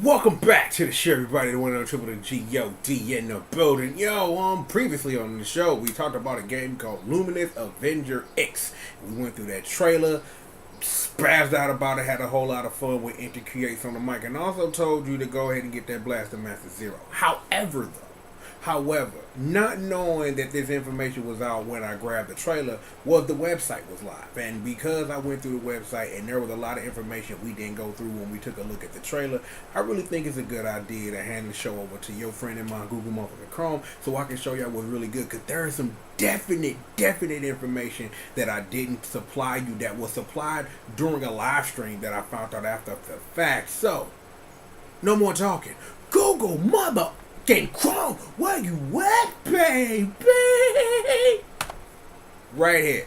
Welcome back to the show, everybody. The one on triple the G.O.D in the building. Previously on the show, we talked about a game called Luminous Avenger X. We went through that trailer, spazzed out about it, had a whole lot of fun with Inti creates on the mic, and also told you to go ahead and get that Blaster Master Zero. However, not knowing that this information was out when I grabbed the trailer, the website was live. And because I went through the website and there was a lot of information we didn't go through when we took a look at the trailer, I really think it's a good idea to hand the show over to your friend in my Google Motherfucking Chrome so I can show y'all what's really good. Because there is some definite information that I didn't supply you that was supplied during a live stream that I found out after the fact. So, no more talking. Google Mother... Chrome, where you at, baby? Right here.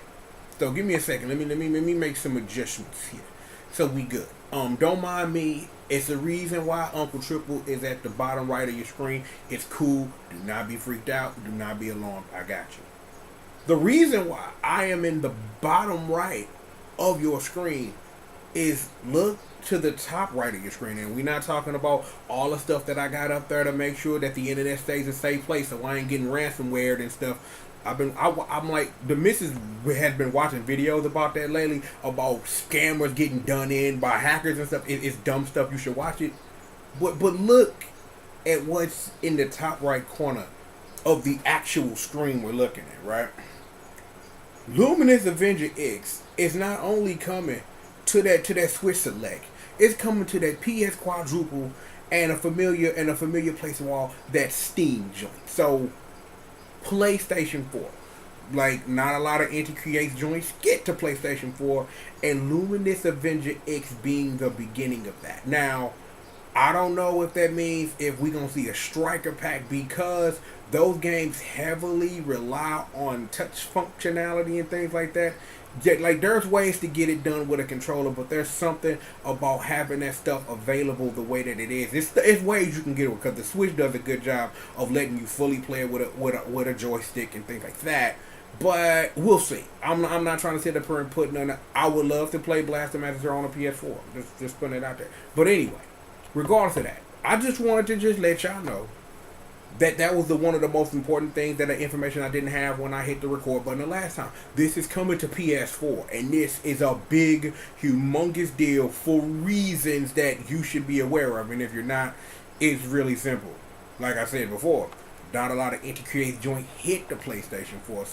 So give me a second. Let me make some adjustments here. So we good. Don't mind me. It's the reason why Uncle Triple is at the bottom right of your screen. It's cool. Do not be freaked out. Do not be alarmed. I got you. The reason why I am in the bottom right of your screen is look to the top right of your screen, and we're not talking about all the stuff that I got up there to make sure that the internet stays a safe place, so I ain't getting ransomware and stuff. I'm like, the missus has been watching videos about that lately, about scammers getting done in by hackers and stuff. It's dumb stuff. You should watch it, but look at what's in the top right corner of the actual screen we're looking at. Right, Luminous Avenger X is not only coming to that Switch Select, it's coming to that PS Quadruple and a familiar place of all that Steam joint. So PlayStation 4, like not a lot of Inti creates joints get to PlayStation 4, and Luminous Avenger X being the beginning of that. Now, I don't know if that means if we're gonna see a striker pack, because those games heavily rely on touch functionality and things like that. Like, there's ways to get it done with a controller, but there's something about having that stuff available the way that it is. It's ways you can get it, because the Switch does a good job of letting you fully play it with a joystick and things like that. But we'll see. I'm not trying to sit up here and put none. I would love to play Blaster Master Zero on a PS4. Just putting it out there. But anyway, regardless of that, I just wanted to just let y'all know that was one of the most important things, that the information I didn't have when I hit the record button the last time. This is coming to PS4, and this is a big, humongous deal for reasons that you should be aware of. And if you're not, it's really simple. Like I said before, not a lot of Inti Creates joint hit the PlayStation 4.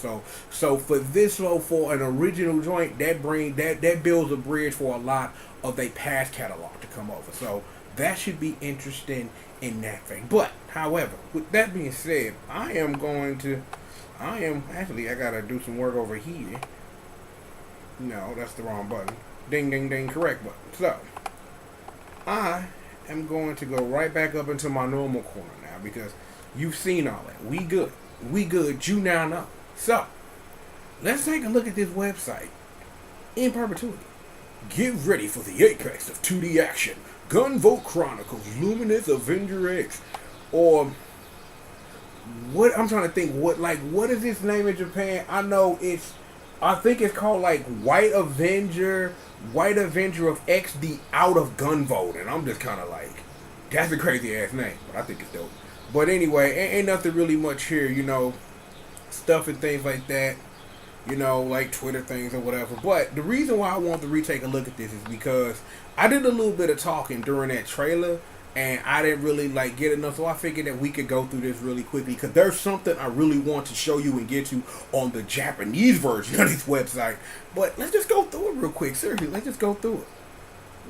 So for this, for an original joint, that builds a bridge for a lot of their past catalog to come over. So that should be interesting in that thing. But however, with that being said, I gotta do some work over here. No, that's the wrong button. Ding ding ding, correct button. So I am going to go right back up into my normal corner now, because you've seen all that. We good, you now know. So let's take a look at this website in perpetuity. Get ready for the apex of 2D action. Gunvolt Chronicles Luminous Avenger X. Or what? I'm trying to think, what is this name in Japan? I think it's called like White Avenger of X, the Out of Gunvolt. And I'm just kind of like, that's a crazy ass name, but I think it's dope. But anyway, ain't nothing really much here, stuff and things like that, like Twitter things or whatever. But the reason why I want to retake a look at this is because I did a little bit of talking during that trailer, and I didn't really get enough, so I figured that we could go through this really quickly, because there's something I really want to show you and get to on the Japanese version of this website. But let's just go through it real quick. Seriously, let's just go through it.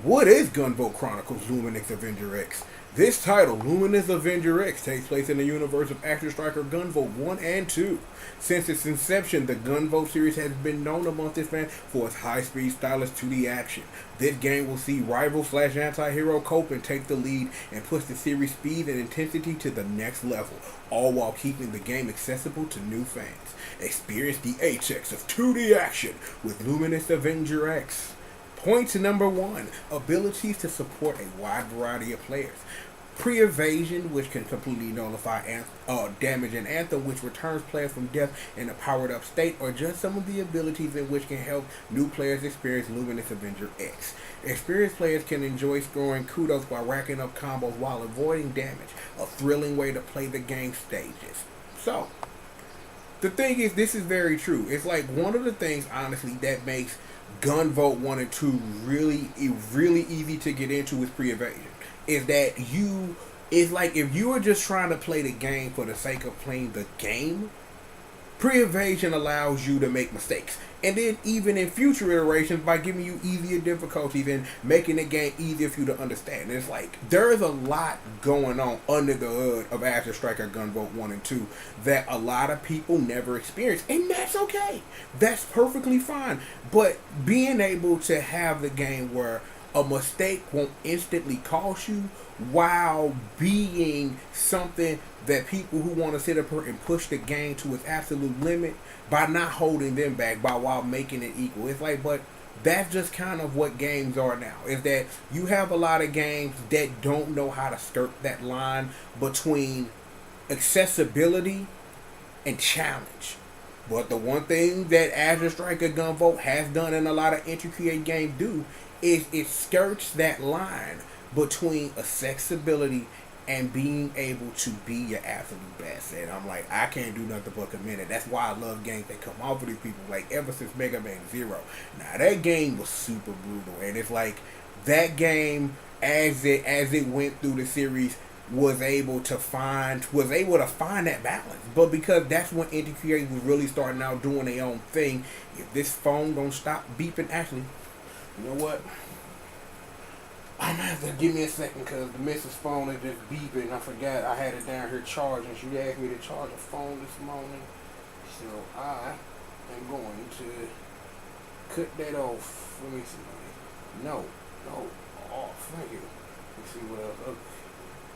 What is Gunvolt Chronicles Luminous Avenger X? This title, Luminous Avenger X, takes place in the universe of Action Striker Gunvolt 1 and 2. Since its inception, the Gunvolt series has been known amongst its fans for its high-speed, stylish 2D action. This game will see rival/anti-hero Copen take the lead and push the series' speed and intensity to the next level, all while keeping the game accessible to new fans. Experience the apex of 2D action with Luminous Avenger X. Point to number 1, abilities to support a wide variety of players. Pre-evasion, which can completely nullify damage, and Anthem, which returns players from death in a powered-up state, are just some of the abilities in which can help new players experience Luminous Avenger X. Experienced players can enjoy scoring kudos by racking up combos while avoiding damage, a thrilling way to play the game stages. So, the thing is, this is very true. It's like one of the things, honestly, that makes Gunvolt 1 and 2 really easy to get into with pre-evasion. Is that it's like if you were just trying to play the game for the sake of playing the game, pre-evasion allows you to make mistakes. And then even in future iterations, by giving you easier difficulties and making the game easier for you to understand. And it's like, there is a lot going on under the hood of Astro Striker Gunvolt 1 and 2 that a lot of people never experience. And that's okay. That's perfectly fine. But being able to have the game where a mistake won't instantly cost you, while being something that people who want to sit up here and push the game to its absolute limit by not holding them back, while making it equal. It's like, but that's just kind of what games are now. Is that you have a lot of games that don't know how to skirt that line between accessibility and challenge. But the one thing that Astro Striker Gunvolt has done, and a lot of entry create games do, is it skirts that line between accessibility and being able to be your absolute best. And I'm like, I can't do nothing but commend it. That's why I love games that come off of these people. Like, ever since Mega Man Zero. Now, that game was super brutal. And it's like, that game, as it went through the series, was able to find that balance. But because that's when Inti Creative was really starting out doing their own thing. If this phone don't stop beeping, actually, you know what? I'm gonna have to give me a second because the missus' phone is just beeping. I forgot I had it down here charging. She asked me to charge a phone this morning. So I am going to cut that off. Let me see. No. Off. Thank you. Let's see what else.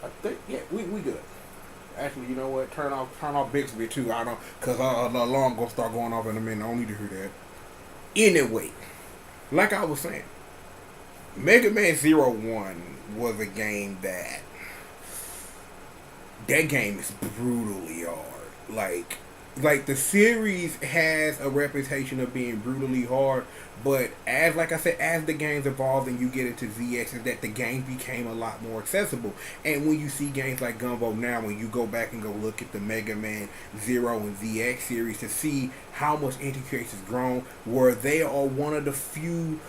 I think, yeah, we good. Actually, you know what? Turn off Bixby too. I don't, because the alarm gonna start going off in a minute. I don't need to hear that. Anyway, like I was saying, Mega Man Zero 1 was a game that game is brutally hard. Like the series has a reputation of being brutally hard, but as the games evolved and you get into ZX, is that the game became a lot more accessible. And when you see games like Gunvolt now, when you go back and go look at the Mega Man Zero and ZX series to see how much Inti-Creates has grown, where they are one of the few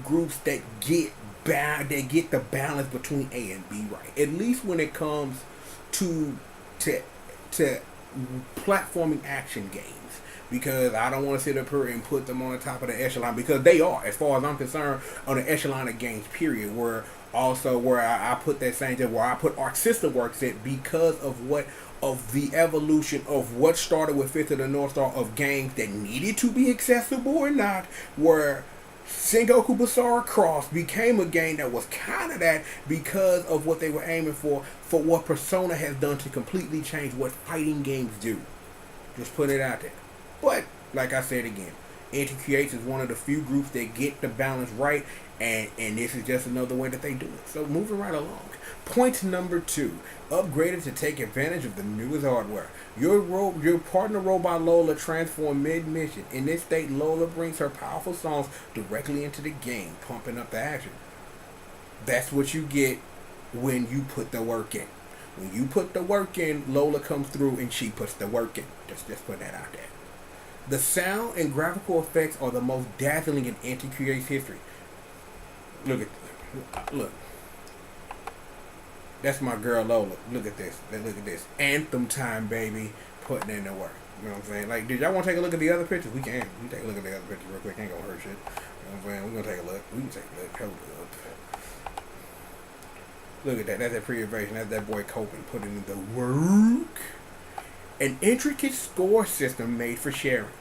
groups that get the balance between A and B right. At least when it comes to platforming action games. Because I don't want to sit up here and put them on the top of the echelon, because they are, as far as I'm concerned, on the echelon of games, period. Where I put that same thing, where I put Arc System Works at, because of the evolution of what started with Fist of the North Star, of games that needed to be accessible or not, where Sengoku Basara Cross became a game that was kind of that, because of what they were aiming for what Persona has done to completely change what fighting games do. Just put it out there. But, like I said again, Inti Creates is one of the few groups that get the balance right, and this is just another way that they do it. So, moving right along. Point number 2. Upgraded to take advantage of the newest hardware. Your partner robot Lola transformed mid-mission. In this state, Lola brings her powerful songs directly into the game, pumping up the action. That's what you get when you put the work in. When you put the work in, Lola comes through and she puts the work in. Just put that out there. The sound and graphical effects are the most dazzling in Inti Creates history. Look. That's my girl Lola. Look at this. Anthem time, baby. Putting in the work. You know what I'm saying? Like, did y'all want to take a look at the other pictures? We can. We can take a look at the other pictures real quick. Ain't gonna hurt shit. You know what I'm saying? We're gonna take a look. We can take a look. Hold up. Look at that. That's that pre-evasion. That's that boy Coping putting in the work. An intricate score system made for sharing.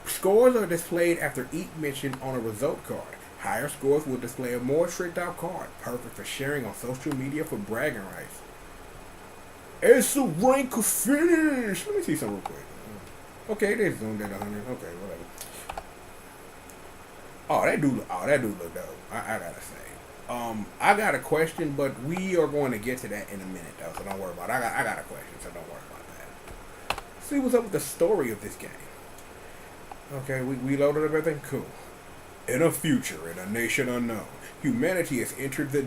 Scores are displayed after each mission on a result card. Higher scores will display a more tricked out card, perfect for sharing on social media for bragging rights. It's a rank finish. Let me see something real quick. Okay, they zoomed at 100. Okay, whatever. Oh, that dude look dope. I gotta say. I got a question, but we are going to get to that in a minute, though, so don't worry about it. I got a question, so don't worry about that. See what's up with the story of this game. Okay, we loaded up everything? Cool. In a future, in a nation unknown, humanity has entered a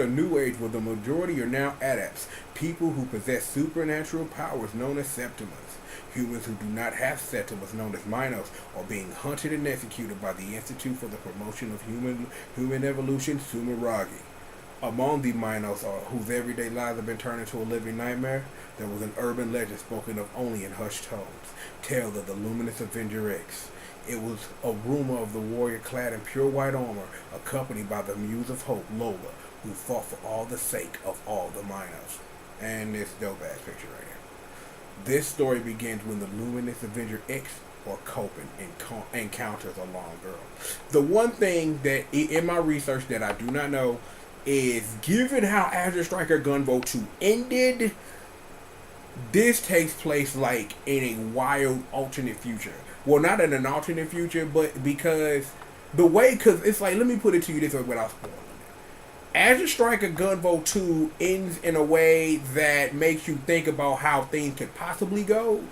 new age where the majority are now adepts, people who possess supernatural powers known as Septimus. Humans who do not have Septimus, known as Minos, are being hunted and executed by the Institute for the Promotion of Human Evolution, Sumeragi. Among the Minos, whose everyday lives have been turned into a living nightmare, there was an urban legend spoken of only in hushed tones, tale of the Luminous Avenger X. It was a rumor of the warrior clad in pure white armor, accompanied by the Muse of Hope, Lola, who fought for all the sake of all the Minos. And this dope ass picture right here. This story begins when the Luminous Avenger X, or Copen, encounters a long girl. The one thing that in my research that I do not know is, given how Azure Striker Gunvolt 2 ended, this takes place like in a wild alternate future. Well, not in an alternate future, but because it's like, let me put it to you this way without spoiling it. Azure Striker Gunvolt 2 ends in a way that makes you think about how things could possibly go.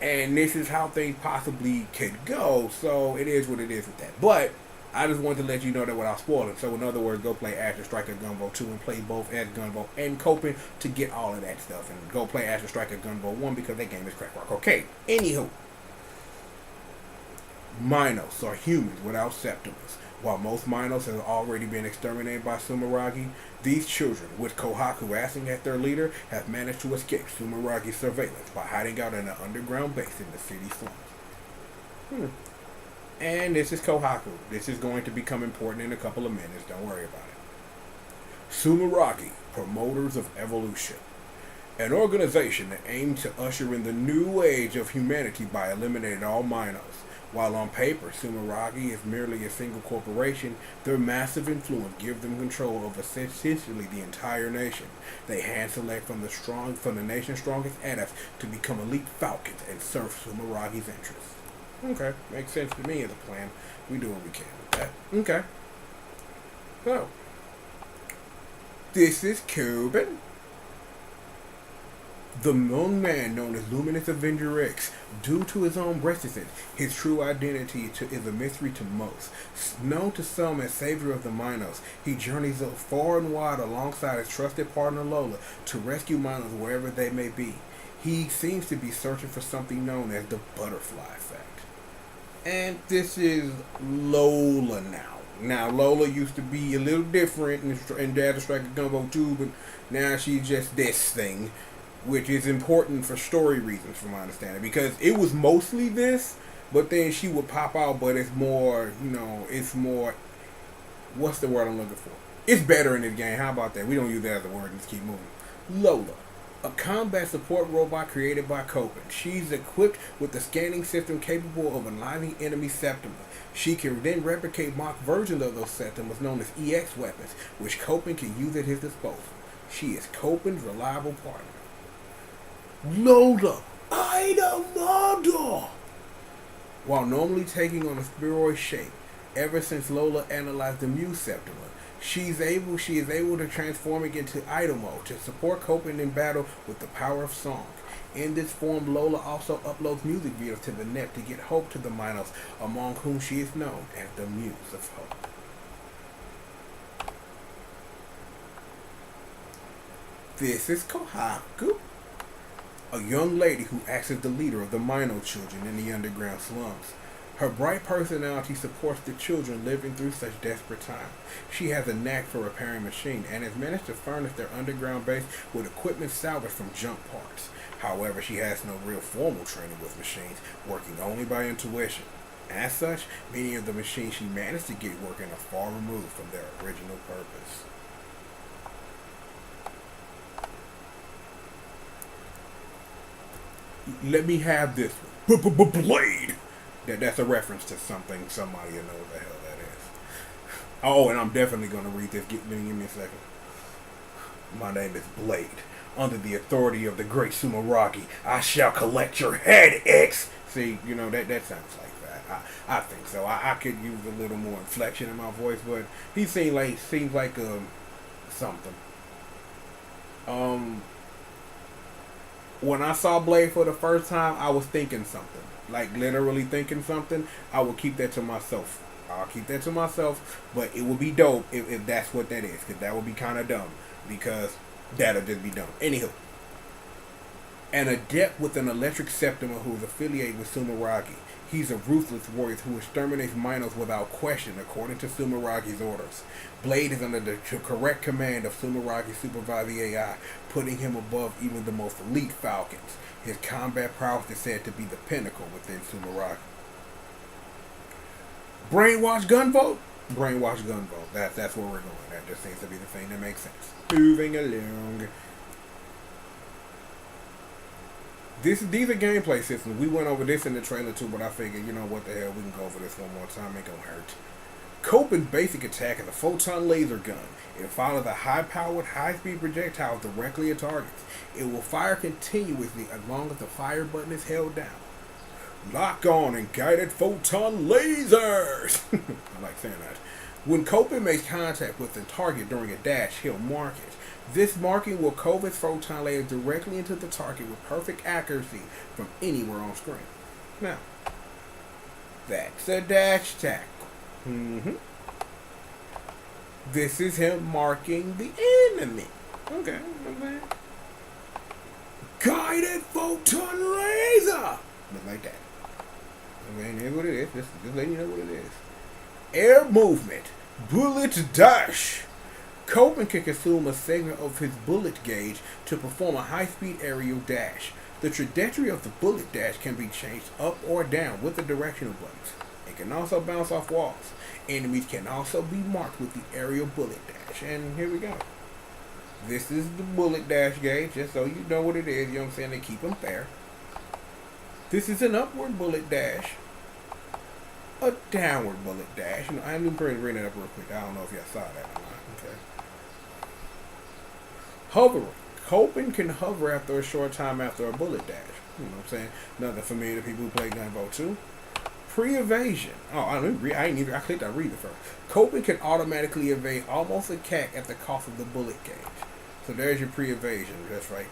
And this is how things possibly could go. So it is what it is with that. But I just wanted to let you know that without spoiling. So in other words, go play Azure Striker Gunvolt 2 and play both as Gunvolt and Copen to get all of that stuff. And go play Azure Striker Gunvolt 1 because that game is crack rock. Okay, anywho. Minos are humans without Septimus. While most Minos have already been exterminated by Sumeragi, these children, with Kohaku acting as their leader, have managed to escape Sumeragi's surveillance by hiding out in an underground base in the city slums. And this is Kohaku. This is going to become important in a couple of minutes. Don't worry about it. Sumeragi, promoters of evolution. An organization that aims to usher in the new age of humanity by eliminating all Minos. While on paper, Sumeragi is merely a single corporation, their massive influence gives them control over essentially the entire nation. They hand select from the nation's strongest adepts to become elite falcons and serve Sumeragi's interests. Okay, makes sense to me as a plan. We do what we can with that. Okay. So, this is Cuban. The young man known as Luminous Avenger X, due to his own reticence, his true identity is a mystery to most. Known to some as Savior of the Minos, he journeys far and wide alongside his trusted partner Lola to rescue Minos wherever they may be. He seems to be searching for something known as the butterfly effect. And this is Lola now. Now, Lola used to be a little different in Data Striker Gunvolt 2, but now she's just this thing, which is important for story reasons, from my understanding, because it was mostly this, but then she would pop out, but it's more, it's more, what's the word I'm looking for? It's better in this game. How about that? We don't use that as a word and just keep moving. Lola, a combat support robot created by Copen. She's equipped with a scanning system capable of analyzing enemy Septimus. She can then replicate mock versions of those Septimus known as EX weapons, which Copen can use at his disposal. She is Copen's reliable partner. Lola, item model. While normally taking on a spheroid shape, ever since Lola analyzed the Muse Septimus, she is able to transform it into item mode to support Copen in battle with the power of song. In this form, Lola also uploads music videos to the net to get hope to the Minos, among whom she is known as the Muse of Hope. This is Kohaku, a young lady who acts as the leader of the Mino children in the underground slums. Her bright personality supports the children living through such desperate times. She has a knack for repairing machines and has managed to furnish their underground base with equipment salvaged from junk parts. However, she has no real formal training with machines, working only by intuition. As such, many of the machines she managed to get working are far removed from their original purpose. Let me have this one. Blade! That's a reference to something, somebody who knows what the hell that is. Oh, and I'm definitely going to read this. Give me a second. My name is Blade. Under the authority of the great Sumeragi, I shall collect your head, X! See, that sounds like that. I think so. I could use a little more inflection in my voice, but he seems like something. Um, when I saw Blade for the first time, I was thinking something, like literally thinking something. I will keep that to myself. I'll keep that to myself, but it would be dope if that's what that is, because that would be kind of dumb, because that'll just be dumb. Anywho, an adept with an electric Septima who is affiliated with Sumeragi. He's a ruthless warrior who exterminates Minos without question, according to Sumeragi's orders. Blade is under the correct command of Sumeragi's supervising AI, putting him above even the most elite Falcons. His combat prowess is said to be the pinnacle within Sumeragi. Brainwash gunvote? Brainwash gunvote. That's where we're going. That just seems to be the thing that makes sense. Moving along. These are gameplay systems. We went over this in the trailer too, but I figured, you know what the hell, we can go over this one more time. Ain't gonna hurt. Copen's basic attack is a photon laser gun. It fires a high-powered, high-speed projectile directly at targets. It will fire continuously as long as the fire button is held down. Lock on and guided photon lasers! I like saying that. When Copen makes contact with the target during a dash, he'll mark it. This marking will cove its photon laser directly into the target with perfect accuracy from anywhere on screen. Now, that's a dash tackle. This is him marking the enemy. Okay. Guided photon laser! Look like that. Okay, here's what it is. Just letting you know what it is. Air movement. Bullet dash. Copen can consume a segment of his bullet gauge to perform a high-speed aerial dash. The trajectory of the bullet dash can be changed up or down with the directional buttons. It can also bounce off walls. Enemies can also be marked with the aerial bullet dash. And here we go. This is the bullet dash gauge, just so you know what it is. You know what I'm saying? They keep them fair. This is an upward bullet dash. A downward bullet dash. You know, I'm going to bring that up real quick. I don't know if y'all saw that or not. Okay. Hovering. Copen can hover after a short time after a bullet dash. You know what I'm saying? Nothing familiar to people who play Gunvolt 2. Pre-evasion. Oh, I clicked on read it first. Copen can automatically evade almost a cat at the cost of the bullet gauge. So there's your pre-evasion. That's right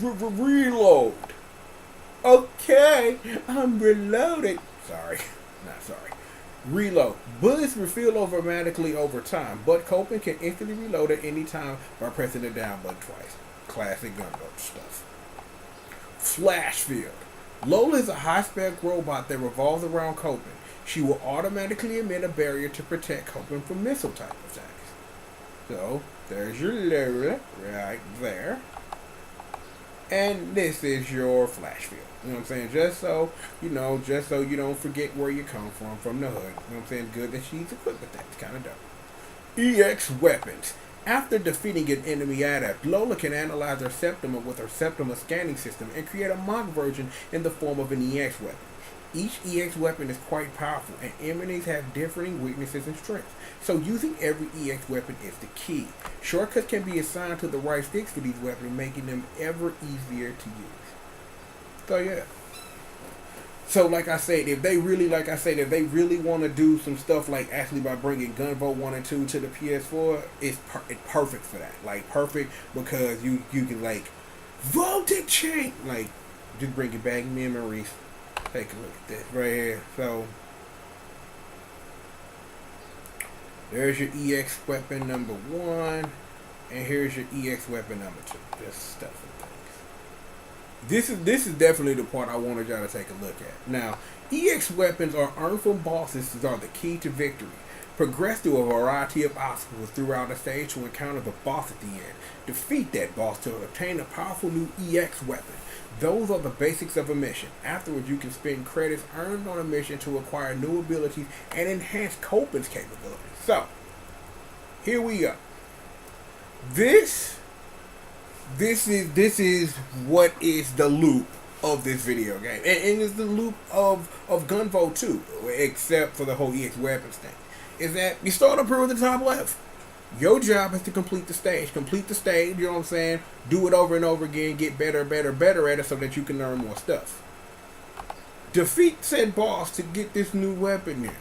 there. Reload. Okay, I'm reloaded. Sorry. Not sorry. Reload. Bullets refill automatically over time, but Copen can instantly reload at any time by pressing the down button twice. Classic Gunvolt stuff. Flash field. Lola is a high-spec robot that revolves around Copen. She will automatically emit a barrier to protect Copen from missile-type attacks. So, there's your Lola right there. And this is your flash field. You know what I'm saying? Just so you don't forget where you come from the hood. You know what I'm saying? Good that she's equipped with that. It's kind of dope. EX weapons. After defeating an enemy adept, Lola can analyze her Septima with her Septima scanning system and create a mock version in the form of an EX weapon. Each EX weapon is quite powerful, and enemies have differing weaknesses and strengths. So using every EX weapon is the key. Shortcuts can be assigned to the right sticks for these weapons, making them ever easier to use. So yeah. So like I said, if they really want to do some stuff like actually by bringing Gunvolt 1 and 2 to the PS4, it's perfect for that. Like perfect because you can like voltage change, like just bring it back memories. Take a look at this right here. So there's your EX weapon number 1, and here's your EX weapon number 2. Just stuff and things. This is definitely the part I wanted y'all to take a look at. Now, EX weapons are earned from bosses that are the key to victory. Progress through a variety of obstacles throughout the stage to encounter the boss at the end. Defeat that boss to obtain a powerful new EX weapon. Those are the basics of a mission. Afterwards, you can spend credits earned on a mission to acquire new abilities and enhance Copen's capabilities. So, here we go. This is what is the loop of this video game. And it's the loop of Gunvolt 2, except for the whole EX weapons thing. Is that you start up here with the top left. Your job is to complete the stage. Complete the stage, you know what I'm saying? Do it over and over again, get better at it so that you can learn more stuff. defeat said boss to get this new weapon in.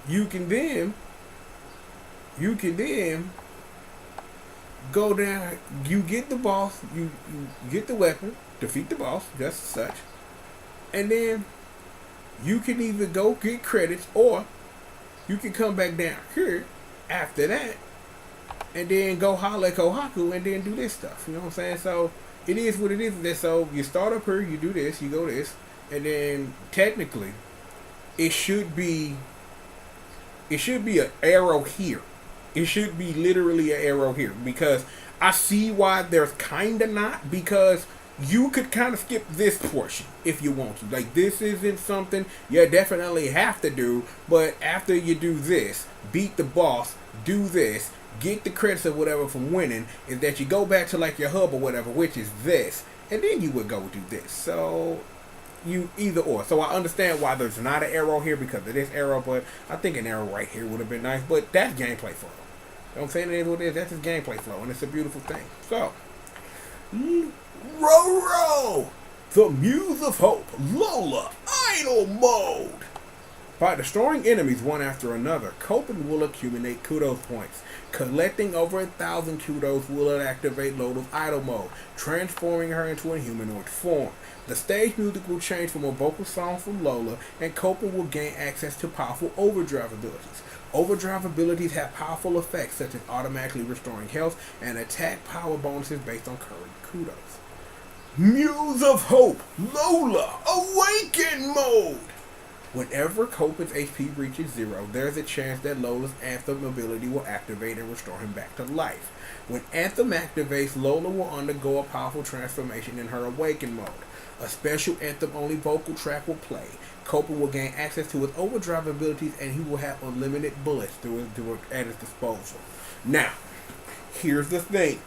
You can then go down, you get the boss, you get the weapon, defeat the boss, just such, and then you can either go get credits or you can come back down here after that and then go holler at Kohaku and then do this stuff. You know what I'm saying? So it is what it is. So you start up here, you do this, you go this, and then technically it should be an arrow here. It should be literally an arrow here, because I see why there's kind of not, because you could kind of skip this portion if you want to. Like, this isn't something you definitely have to do, but after you do this, beat the boss, do this, get the credits or whatever from winning, is that you go back to like your hub or whatever, which is this, and then you would go do this. So you either or. So I understand why there's not an arrow here because of this arrow, but I think an arrow right here would have been nice. But that's gameplay flow. You know what I'm saying? It is what it is. That's just gameplay flow, and it's a beautiful thing. So, Roro, the Muse of Hope, Lola, Idle Mode. By destroying enemies one after another, Copen will accumulate kudos points. Collecting over 1,000 kudos will activate Lola's idle mode, transforming her into a humanoid form. The stage music will change from a vocal song from Lola, and Copen will gain access to powerful overdrive abilities. Overdrive abilities have powerful effects such as automatically restoring health and attack power bonuses based on current kudos. Muse of Hope, Lola, Awaken Mode. Whenever Copen's HP reaches 0, there's a chance that Lola's Anthem ability will activate and restore him back to life. When Anthem activates, Lola will undergo a powerful transformation in her Awaken mode. A special Anthem-only vocal track will play. Copen will gain access to his overdrive abilities, and he will have unlimited bullets at his disposal. Now, here's the thing.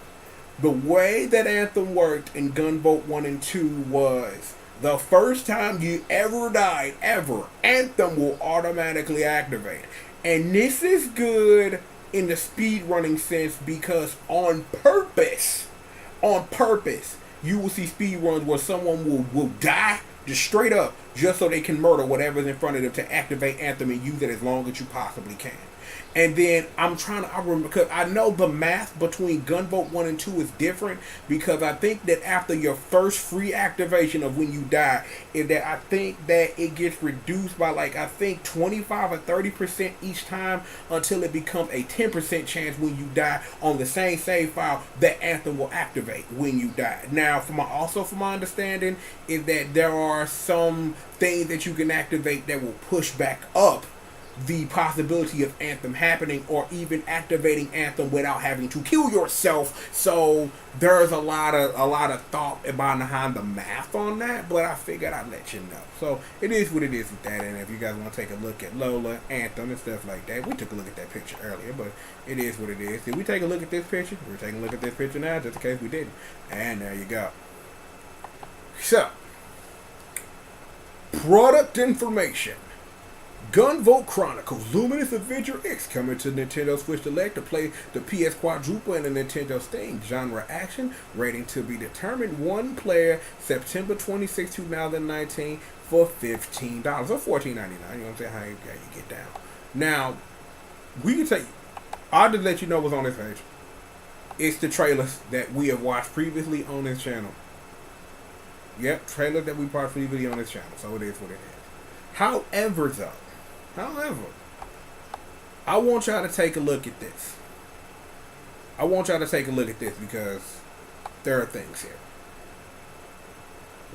The way that Anthem worked in Gunvolt 1 and 2 was, the first time you ever died, Anthem will automatically activate. And this is good in the speedrunning sense because on purpose, you will see speedruns where someone will die just straight up just so they can murder whatever's in front of them to activate Anthem and use it as long as you possibly can. And then I remember, because I know the math between Gunvolt 1 and 2 is different, because I think that after your first free activation of when you die, is that I think that it gets reduced by like, I think 25 or 30% each time until it becomes a 10% chance when you die on the same save file that Anthem will activate when you die. Now, from my understanding, is that there are some things that you can activate that will push back up the possibility of Anthem happening, or even activating Anthem without having to kill yourself. So there's a lot of thought behind the math on that, but I figured I'd let you know. So it is what it is with that. And if you guys want to take a look at Lola, Anthem, and stuff like that, we took a look at that picture earlier, but it is what it is. Did we take a look at this picture? We're taking a look at this picture now, just in case we didn't. And there you go. So, product information. Gunvolt Chronicles Luminous Avenger X coming to Nintendo Switch Select to play the PS Quadruple and the Nintendo Steam. Genre action, rating to be determined. One player, September 26, 2019 for $15 or $14.99. You know what I'm saying? How you get down. Now, we can take, I'll just let you know what's on this page. It's the trailers that we have watched previously on this channel. Yep, trailers that we watched previously on this channel. So it is what it is. However, I want y'all to take a look at this. Because there are things here.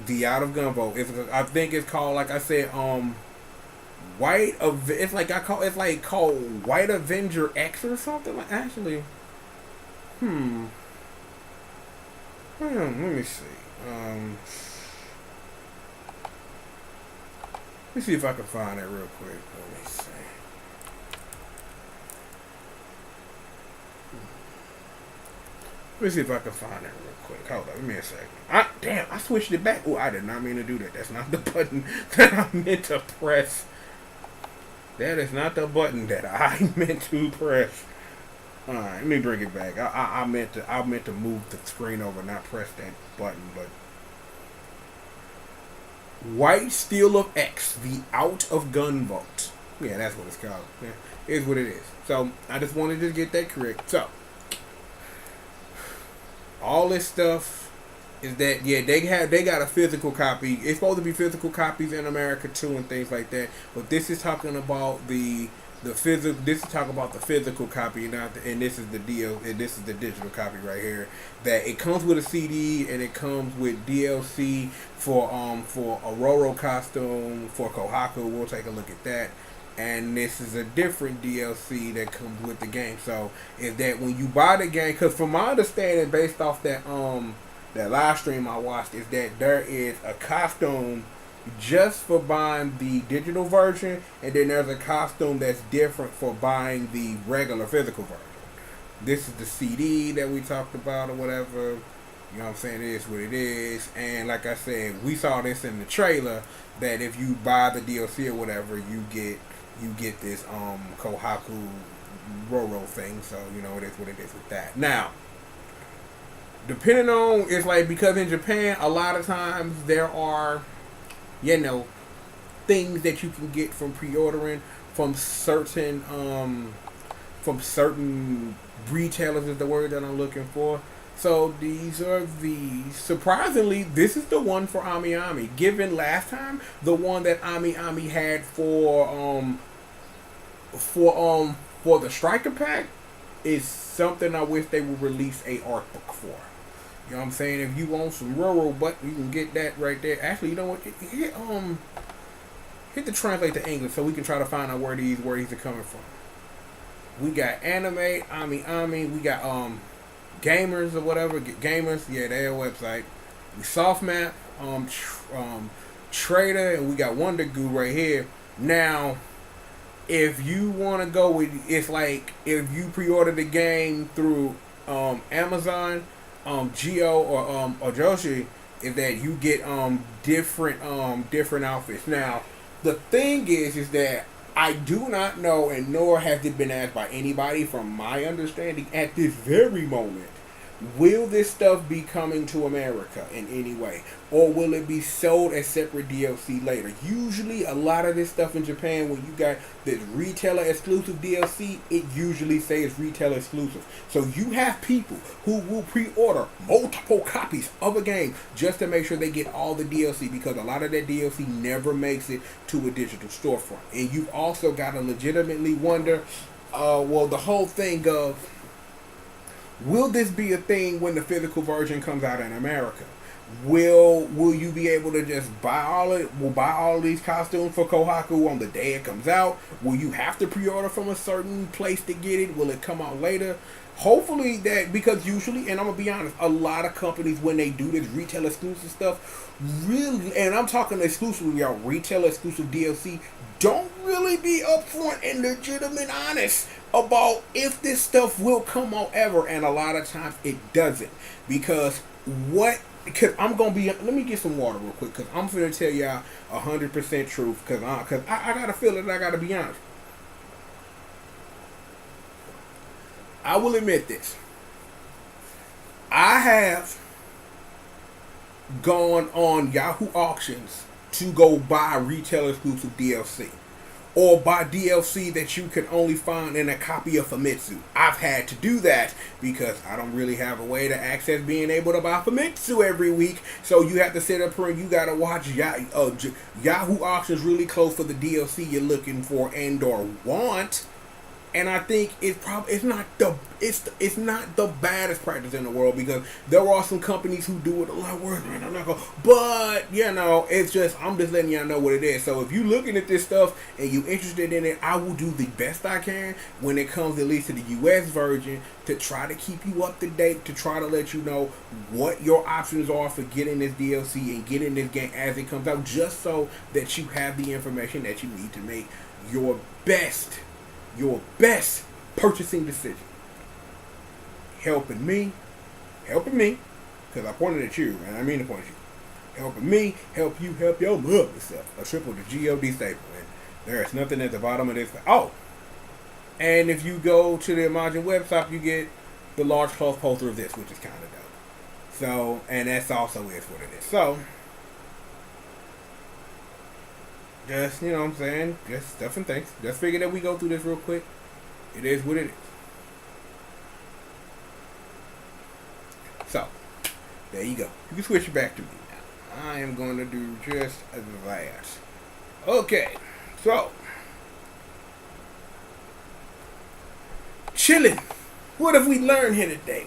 The Out of Gunvolt. I think it's called, like I said, it's called White Avenger X or something. Like, actually, let me see. Let me see if I can find it real quick. Let me see. Let me see if I can find it real quick. Hold on, give me a second. Damn, I switched it back. Oh, I did not mean to do that. That's not the button that I meant to press. That is not the button that I meant to press. Alright, let me bring it back. I meant to move the screen over, not press that button, but White Steel of X, the Out of Gun Vault. Yeah, that's what it's called. Yeah, it's what it is. So I just wanted to get that correct. So all this stuff is that they got a physical copy. It's supposed to be physical copies in America too and things like that. But this is talking about the physical. This is talking about the physical copy, and this is the deal. And this is the digital copy right here. That it comes with a CD and it comes with DLC for a Roro costume for Kohaku. We'll take a look at that. And this is a different DLC that comes with the game. So is that when you buy the game? Because from my understanding, based off that live stream I watched, is that there is a costume just for buying the digital version, and then there's a costume that's different for buying the regular physical version. This is the CD that we talked about or whatever. You know what I'm saying? It is what it is. And like I said, we saw this in the trailer that if you buy the DLC or whatever, you get this Kohaku Roro thing. So you know it is what it is with that. Now, depending on, it's like, because in Japan a lot of times there are, you know, things that you can get from pre-ordering from certain retailers is the word that I'm looking for. So these are surprisingly, this is the one for Ami Ami. Given last time, the one that Ami Ami had for the Striker Pack is something I wish they would release a art book for. You know what I'm saying? If you want some Roro, but you can get that right there. Actually, you know what? Hit the translate to English so we can try to find out where these are coming from. We got anime, Ami. We got gamers or whatever. Gamers, yeah, their website. We soft map, trader, and we got Wonder Goo right here. Now, if you want to go with, it's like if you pre-order the game through Amazon, G.O.D. or Joshi, is that you get different outfits. Now, the thing is that I do not know, and nor has it been asked by anybody from my understanding at this very moment, will this stuff be coming to America in any way? Or will it be sold as separate DLC later? Usually, a lot of this stuff in Japan, when you got this retailer exclusive DLC, it usually says retailer exclusive. So you have people who will pre-order multiple copies of a game just to make sure they get all the DLC, because a lot of that DLC never makes it to a digital storefront. And you've also got to legitimately wonder, the whole thing of, will this be a thing when the physical version comes out in America? Will you be able to just buy all of these costumes for Kohaku on the day it comes out? Will you have to pre-order from a certain place to get it? Will it come out later? Hopefully that, because usually, and I'm gonna be honest, a lot of companies, when they do this retail exclusive stuff, really, and I'm talking exclusively about retail exclusive DLC, don't really be upfront and legitimate honest about if this stuff will come out ever, and a lot of times it doesn't. Because I'm gonna be, let me get some water real quick, because I'm gonna tell y'all 100% truth, because I gotta feel it, I gotta be honest. I will admit this. I have gone on Yahoo Auctions to go buy retail exclusive DLC, or buy DLC that you can only find in a copy of Famitsu. I've had to do that because I don't really have a way to access being able to buy Famitsu every week. So you have to sit up here and you gotta watch Yahoo Auctions really close for the DLC you're looking for and or want. And I think it's not the baddest practice in the world, because there are some companies who do it a lot worse. But you know, it's just, I'm just letting y'all know what it is. So if you looking at this stuff and you interested in it, I will do the best I can when it comes at least to the US version to try to keep you up to date, to try to let you know what your options are for getting this DLC and getting this game as it comes out, just so that you have the information that you need to make your best purchasing decision. Helping me, because I pointed at you, and I mean to point at you. Helping me, help you, help your mother yourself. A triple the G.O.D. staple. And there is nothing at the bottom of this. Oh, and if you go to the Imagine website, you get the large cloth poster of this, which is kind of dope. So, and that's also is what it is. So, Just, you know what I'm saying? Just stuff and things. Just figure that we go through this real quick. It is what it is. So, there you go. You can switch it back to me now. I am going to do just that. Okay, so. Chilling. What have we learned here today?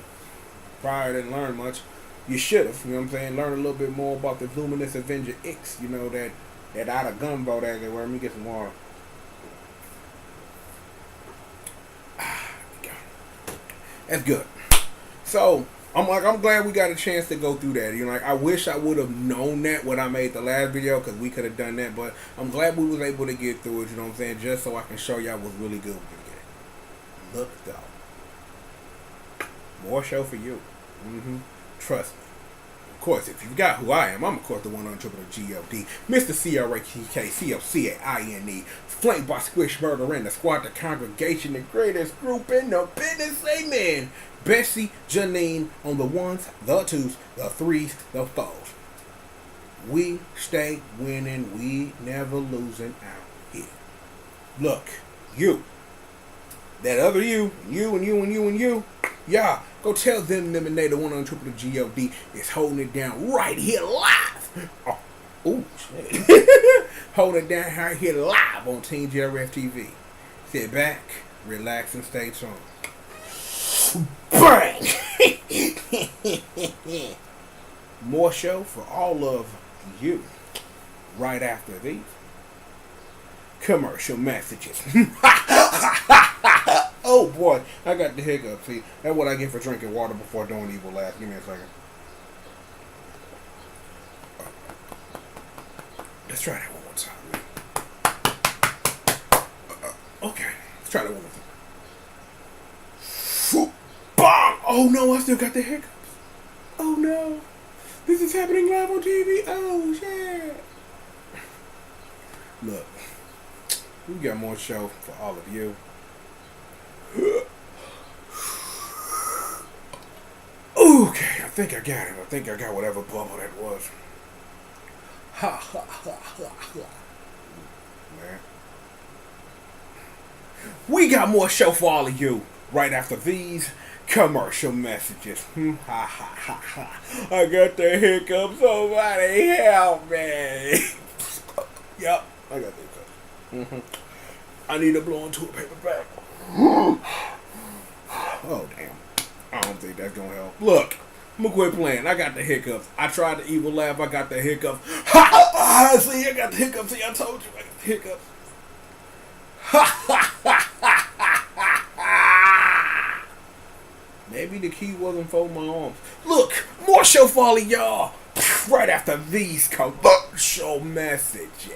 Probably didn't learn much. You should have, you know what I'm saying? Learn a little bit more about the Luminous Avenger X, you know, that out of gunboat as it were. Let me get some water. That's good. So, I'm glad we got a chance to go through that. You know, like I wish I would have known that when I made the last video, because we could have done that, but I'm glad we was able to get through it, you know what I'm saying, just so I can show y'all what's really good with it. Look though. More show for you. Trust me. Of course, if you got who I am, I'm of course the one on triple G.O.D. Mr. CRAKCOCAINE. Flanked by Squish Murder and the squad, the congregation, the greatest group in the business. Amen. Bessie, Janine on the ones, the twos, the threes, the fours. We stay winning. We never losing out here. Look, you. That other you, and you. Yeah, go tell them and they the one on triple G.O.D. is holding it down right here live. Oh, shit. Holding it down right here live on Team JRF TV. Sit back, relax, and stay tuned. Bang! More show for all of you right after these commercial messages. Oh boy, I got the hiccup. See, that's what I get for drinking water before doing evil laugh. Give me a second. Let's try that one more time. Okay, let's try that one more time. Bang! Oh no, I still got the hiccups. Oh no, this is happening live on TV. Oh shit! Look, we got more show for all of you. Okay, I think I got it. I think I got whatever bubble that was. Ha ha ha ha ha. Man. We got more show for all of you right after these commercial messages. Ha ha ha ha. I got the hiccups. Somebody help me. Yep, I got the hiccups. I need to blow into a paper bag. Oh damn. I don't think that's gonna help. Look, I'm gonna quit playing. I got the hiccups. I tried the evil laugh. I got the hiccups. Ha! See, I got the hiccups. See, I told you I got the hiccups. Maybe the key wasn't for my arms. Look, more show for all of y'all right after these commercial messages.